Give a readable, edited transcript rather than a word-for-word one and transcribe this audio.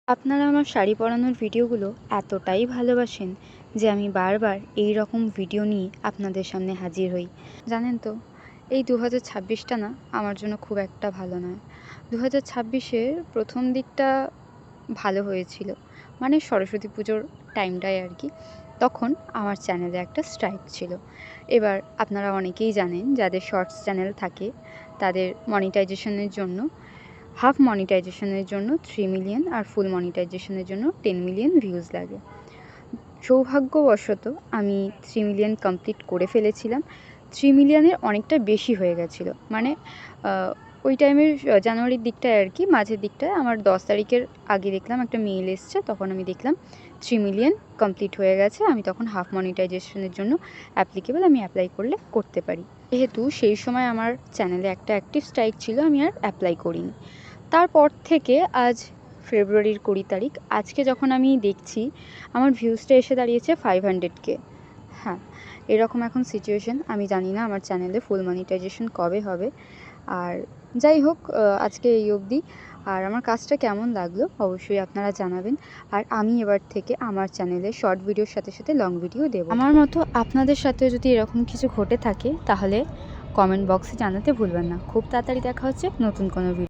আপনারা আমার শাড়ি পরানোর ভিডিওগুলো এতটাই ভালোবাসেন যে আমি বারবার এই রকম ভিডিও নিয়ে আপনাদের সামনে হাজির হই। জানেন তো, এই 2026টা না আমার জন্য খুব একটা ভালো নয়। 2026-এর প্রথম দিকটা ভালো হয়েছিল, মানে সরস্বতী পুজোর টাইমটায় আর কি। তখন আমার চ্যানেলে একটা স্ট্রাইক ছিল। এবার আপনারা অনেকেই জানেন, যাদের শর্টস চ্যানেল থাকে তাদের মনিটাইজেশনের জন্য হাফ মনিটাইজেশনের জন্য 3 মিলিয়ন আর ফুল মনিটাইজেশনের জন্য 10 মিলিয়ন ভিউজ লাগে। সৌভাগ্যবশত আমি 3 মিলিয়ন কমপ্লিট করে ফেলেছিলাম। 3 মিলিয়নের অনেকটা বেশি হয়ে গেছিলো, মানে ওই টাইমের জানুয়ারির দিকটায় আর কি, মাঝের দিকটায় আমার 10 তারিখের আগে দেখলাম একটা মেইল এসছে, তখন আমি দেখলাম 3 মিলিয়ন কমপ্লিট হয়ে গেছে। আমি তখন হাফ মনিটাইজেশনের জন্য অ্যাপ্লিকেবল, আমি অ্যাপ্লাই করলে করতে পারি। যেহেতু সেই সময় আমার চ্যানেলে একটা অ্যাক্টিভ স্ট্রাইক ছিল, আমি আর অ্যাপ্লাই করিনি। তারপর থেকে আজ ফেব্রুয়ারির 20 তারিখ, আজকে যখন আমি দেখছি আমার ভিউজটা এসে দাঁড়িয়েছে 500K। হ্যাঁ, এরকম এখন সিচুয়েশন। আমি জানি না আমার চ্যানেলে ফুল মনিটাইজেশন কবে হবে। আর যাই হোক, আজকে এই অবধি। আর আমার কাজটা কেমন লাগলো অবশ্যই আপনারা জানাবেন। আর আমি এবার থেকে আমার চ্যানেলে শর্ট ভিডিওর সাথে সাথে লং ভিডিও দেবো। আমার মতো আপনাদের সাথেও যদি এরকম কিছু ঘটে থাকে তাহলে কমেন্ট বক্সে জানাতে ভুলবেন না। খুব তাড়াতাড়ি দেখা হচ্ছে নতুন কোনো ভিডিও।